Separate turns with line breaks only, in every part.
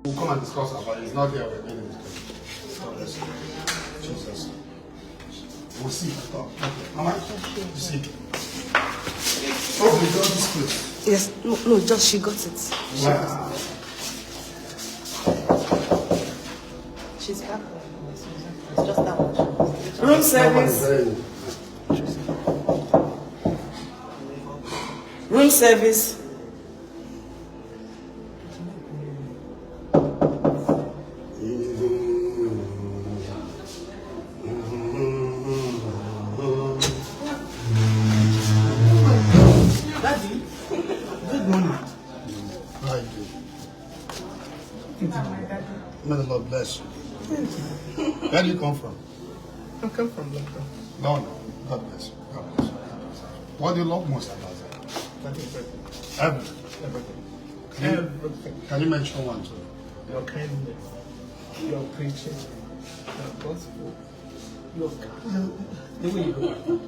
We'll come and discuss about it. It's not here. We're going to discuss. God bless you. Jesus. We'll see. Mama, you see. Oh, we got this place.
Yes, no, just she got it.
Wow.
She's back. It's just that much. Room service. Room service.
Daddy, good morning. How are you doing? May the Lord bless you. Where do you come from?
I come from London.
London. God bless you. God bless you. What do you love most about that?
Everything.
Everything.
Everything.
Can you,
Everything.
can you mention one too?
Your kindness, your preaching, your gospel, your the way you look at it.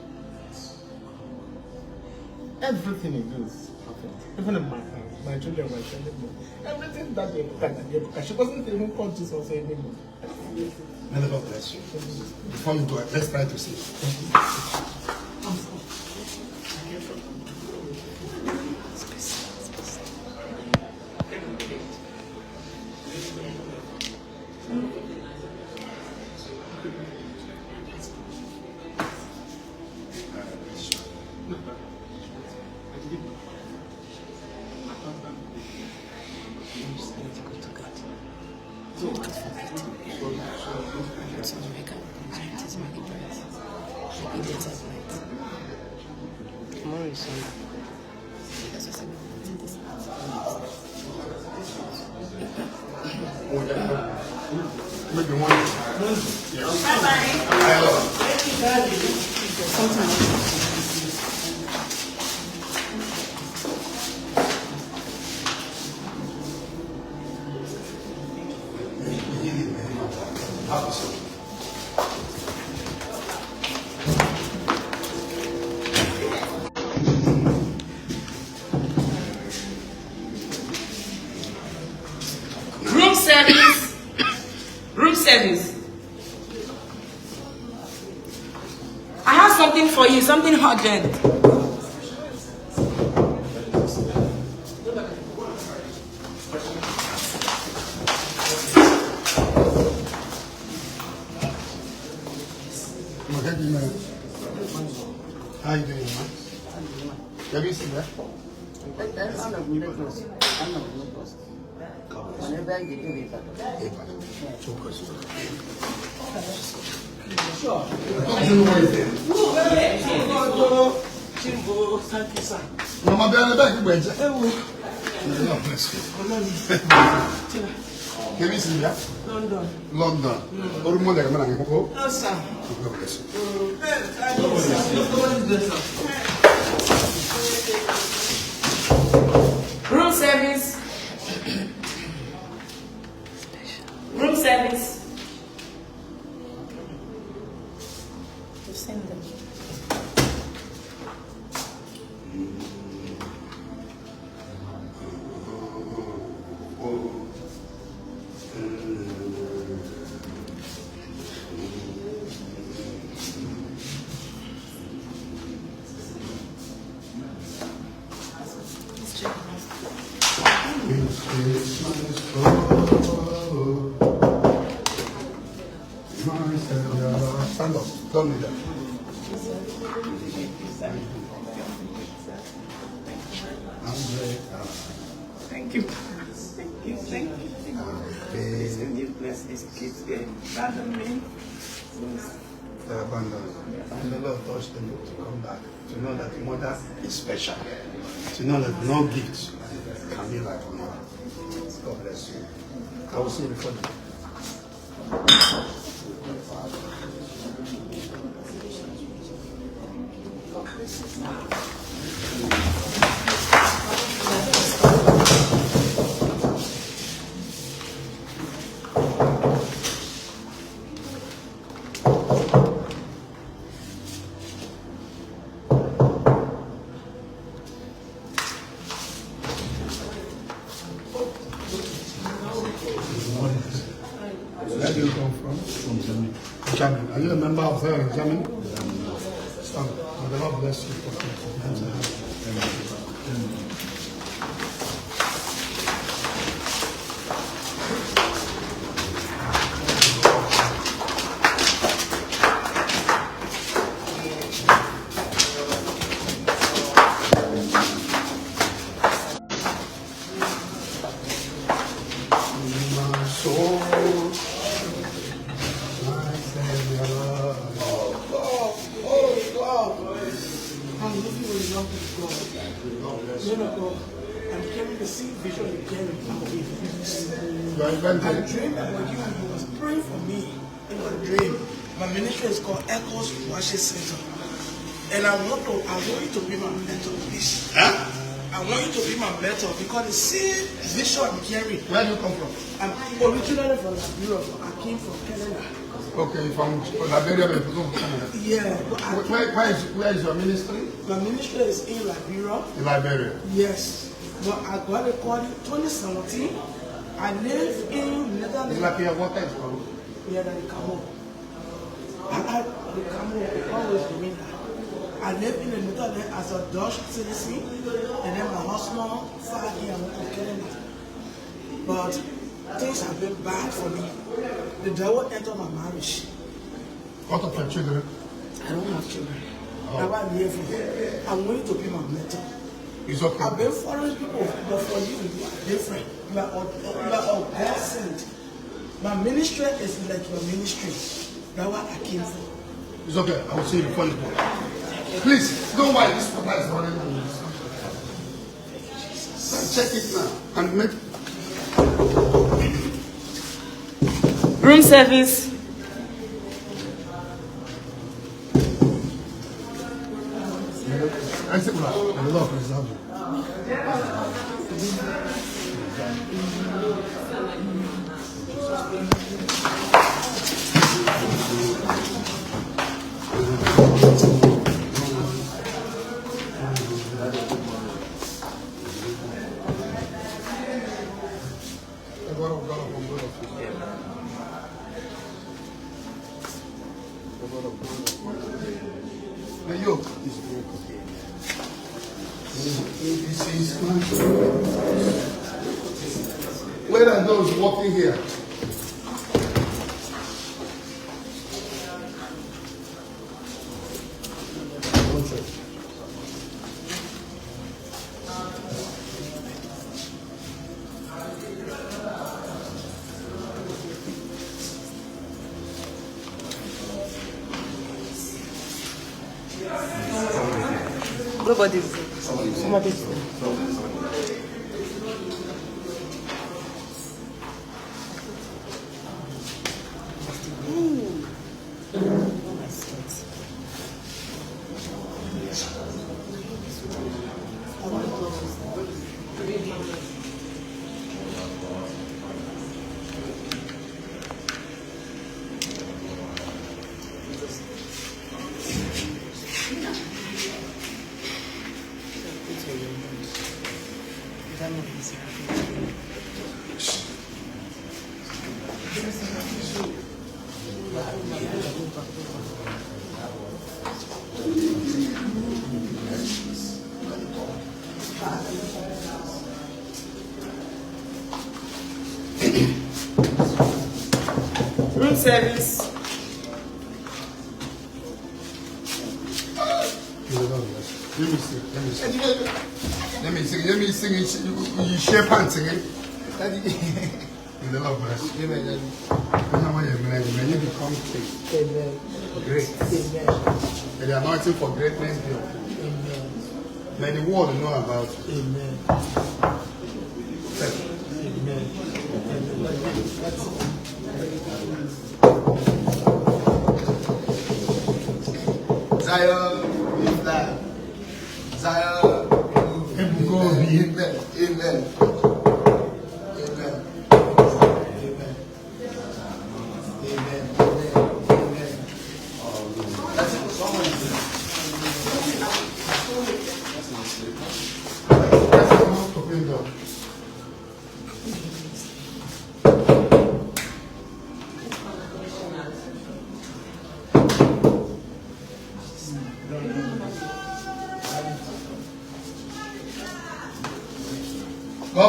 Everything you do is perfect. Even in my children were telling me everything that they look at Ebuka. She wasn't even conscious of saying anymore.
May the Lord bless you. Before you go, let's try to see.
Tomorrow is Sunday.
Maybe one.
Room service. Room service. I have something for you, something urgent.
How you doing, man? Have you seen that? Mama, be on the back, you better. God bless you. Can you see that?
London.
London. Or more like a man.
No, sir.
God bless you.
Room service. Room service. You send them.
Stand up. Don't do that.
Thank you. Thank you. Thank you. This new place is kids abandon me.
They're abandoned. And the Lord touched them to come back, to know that mother is special, to know that no gift can be like mother. God bless you. I will see you before the Where do you come from?
From Germany.
Germany. Are you a member of Germany? Stand. May the Lord bless you for
I dreamed about you and you was praying for me in my dream. My ministry is called Echoes Worship Center. And I want you to be my mentor, please.
Huh?
I want you to be my mentor because the same vision I'm carrying.
Where do you come from?
I'm originally from Europe. I came from Canada.
Okay, from Liberia.
Yeah.
Where is your ministry?
My ministry is in Liberia.
In Liberia.
Yes. But I got a call in 2017. I live in Netherlands.
It's like your water is from.
Yeah, the Camo. The Camo always doing that. I live in the Netherlands as a Dutch citizen, and then my husband, 5 years, went to Canada. But things have been bad for me. The devil entered my marriage.
What of your children?
I don't have children. That's why I'm here for. I'm going to be my mentor.
It's okay.
I've been following people, but for you, you are different. You are all God sent. My ministry is like your ministry. That's what I came for.
It's okay. I will see you before you go. Please, don't worry. This water is running. Check it now and make.
Room service.
I said, well, the Lord preserve you. The yoke is broken. Where are those walking here?
Nobody's. Somebody's. Room service.
Let me sing it. You share pants again. In the Lord bless you. May you become great. May the anointing for greatness be upon you. May the world know about you.
Amen.
Zion, live that. Zion, Ebuka Obi. Amen. Amen. Amen. Amen. Amen. Amen. That's it. Someone is that's the mouth to bring up.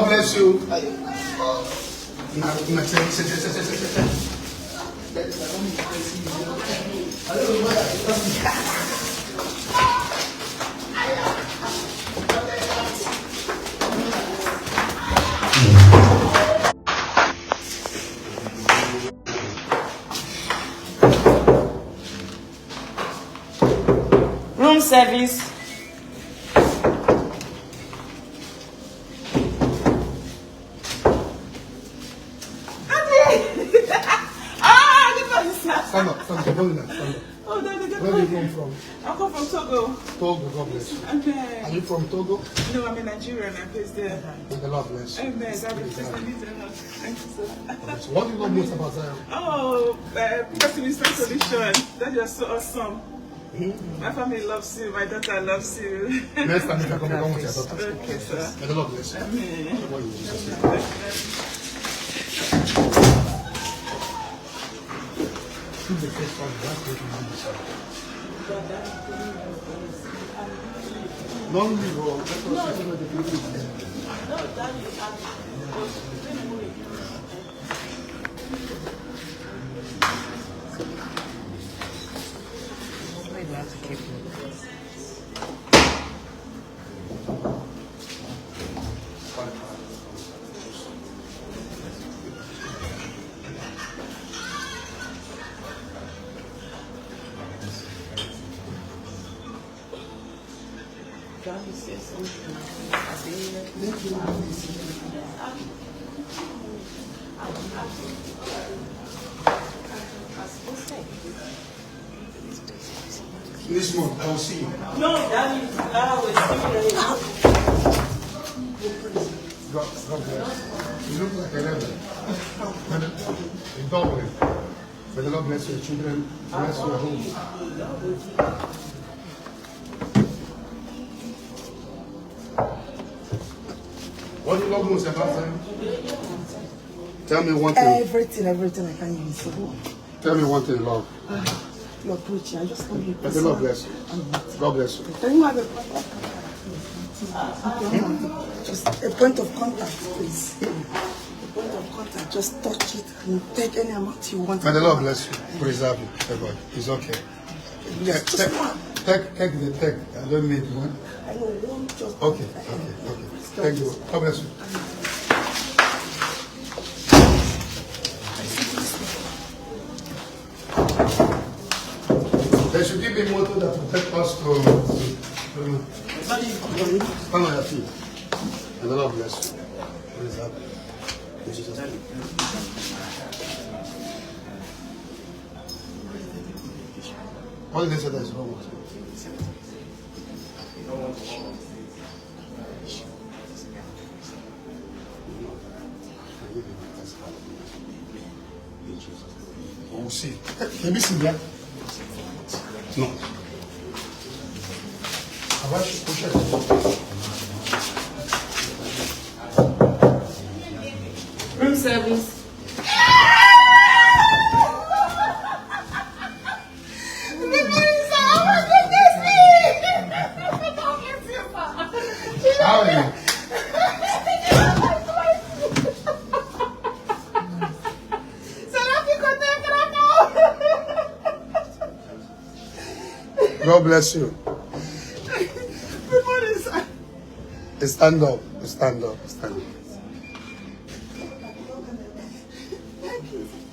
God bless you.
Room service.
Stand up, stand up.
Oh, Daddy,
Where do you come from?
I come from Togo.
Togo, God bless you.
Okay.
Are you from Togo?
No, I'm in Nigeria and I place there.
May the Lord bless you.
Amen. Daddy, please, I need your help. Thank you, sir.
What do you love most about Zion?
Oh, because we start solution. That is so awesome. My family loves you. My daughter loves you.
Next time you can come along with your daughter.
Okay, sir.
May the Lord bless you.
Amen.
What in Jesus' name. Who's the first one? That's what you need to say. Don't leave, bro. That's what the people do.
No, Daddy, maybe I have to keep it. Daddy says something.
This month, I will see you.
No, Daddy, I will see
God bless. You look like a rebel. In Dublin. May the Lord bless your children, bless your home. What do you love most about them? Tell me one thing.
Everything I can use.
Tell me one thing you love.
You're preaching. I just want you to
May the Lord bless you. God bless you.
Can you have just a point of contact, please? A point of contact. Just touch it and take any amount you want.
May the Lord bless you. Preserve you. Everybody. It's okay. Yeah, take the I don't need one.
I know one just.
Okay. Thank you. God bless you. They should give me motor that will take us to stand on your feet. And the Lord bless you. Preserve you. In Jesus' name. What did they say that is wrong with you? We'll see. Can you see that? No. I should push it.
Room service.
How are you? God bless you. Stand up. Stand up. Stand up.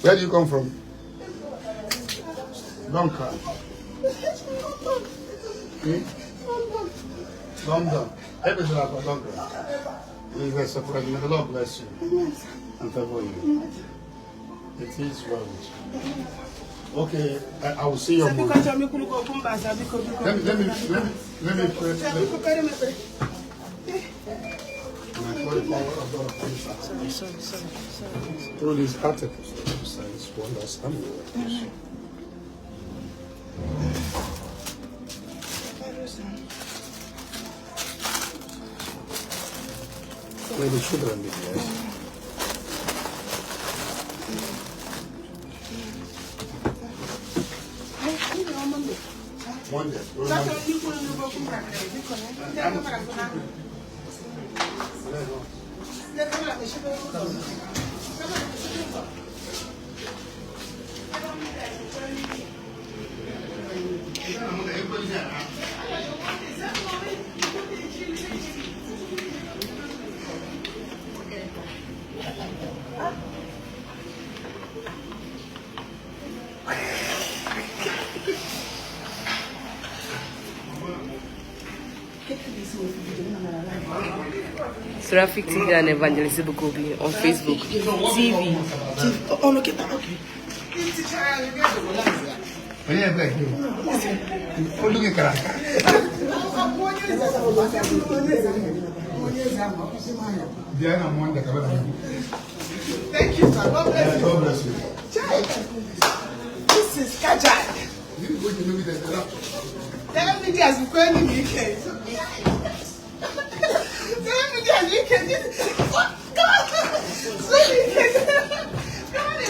Where do you come from? Don't cry. London. Everything about London. You were surprised. May the Lord bless you and favor you. It is well with you. Okay, I will see your mom. Let me pray. Sorry. Through these articles, science to understand what may the children be blessed. Monday.
SERAPHIC TV and Evangelist Ebuka Obi on Facebook. TV.
Oh, look at that. Okay.
Thank you, sir. God bless you.
God bless you.
This is Kajai. Tell me there's going to be case. Tell me there's you can what? Come on. Come on in.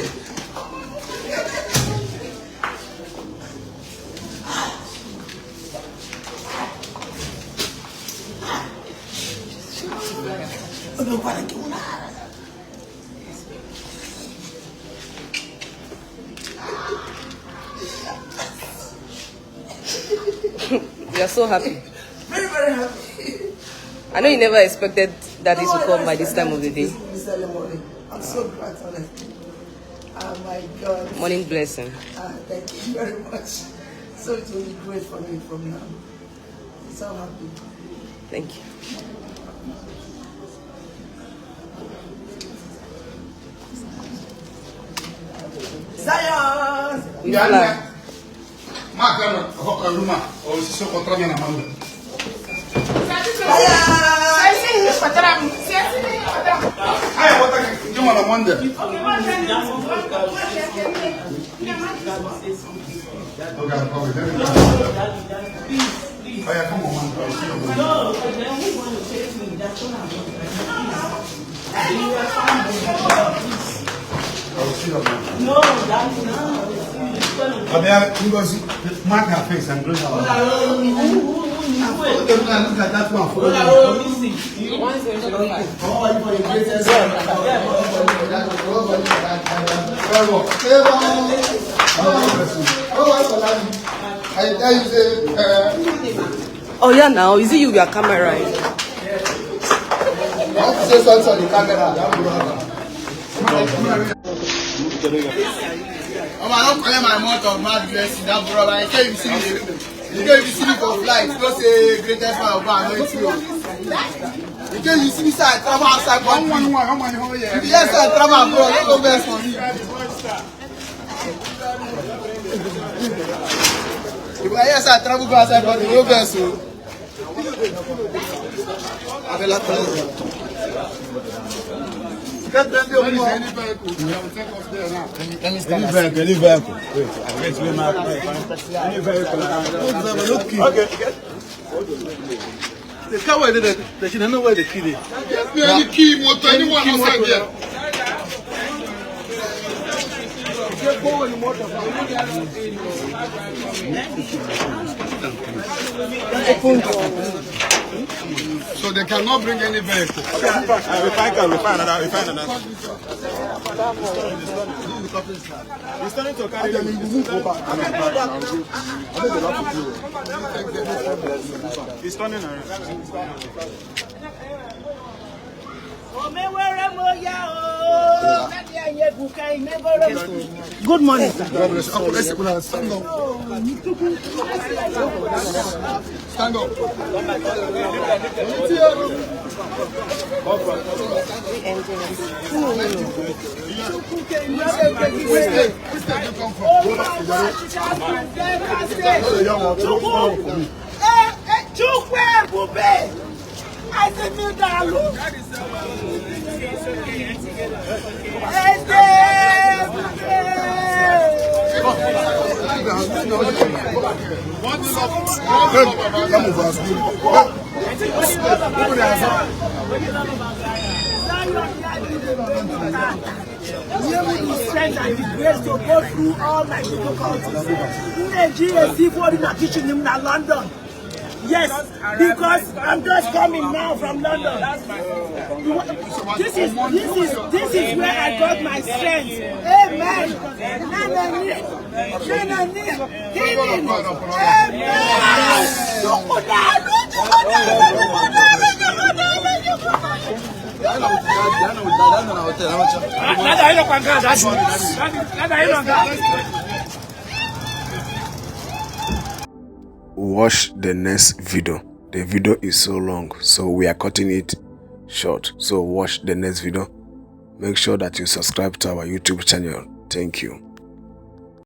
We are so happy.
Very, very happy.
I know you never expected that this would come by this time of the day.
This early morning. I'm so glad, honestly. Oh my God.
Morning blessing.
Thank you very much. So it will be great for me from now. I'm so happy.
Thank you.
Zion!
We fly.
No, that's not.
Mark her face and bring her.
Look at that one.
Oh yeah, now is it you with your camera?
I want to say something on the camera. I don't collect my amount of mad blessing, that brother. I can't even see me. You can't even see me for flight. Don't say greatest man of God, no, it's you. You can't even see me say I travel outside country. If you just say I travel abroad, don't go best for me. If I hear say I travel go outside country, no best, so. I will not tell you. Get them the money. Any vehicle. We have to take off there now. Any vehicle. Wait, I get to my any vehicle. Okay. The car where they should know where the key is. Get me any key, motor, anyone outside there. Get go in the motor. So they cannot bring any vehicle. Okay, we find another. He's turning to carry them. He's turning around. Good morning. God bless you. Let's stand up. Stand up. I said, "Me dalu." Give me the strength and the grace to go through all my difficulties. Nigeria, see what in teaching him in London. Yes, because I'm just coming now from London. This is where I got my strength. Amen. Healing.
Watch the next video. The video is so long, so we are cutting it short. So watch the next video. Make sure that you subscribe to our YouTube channel. Thank you.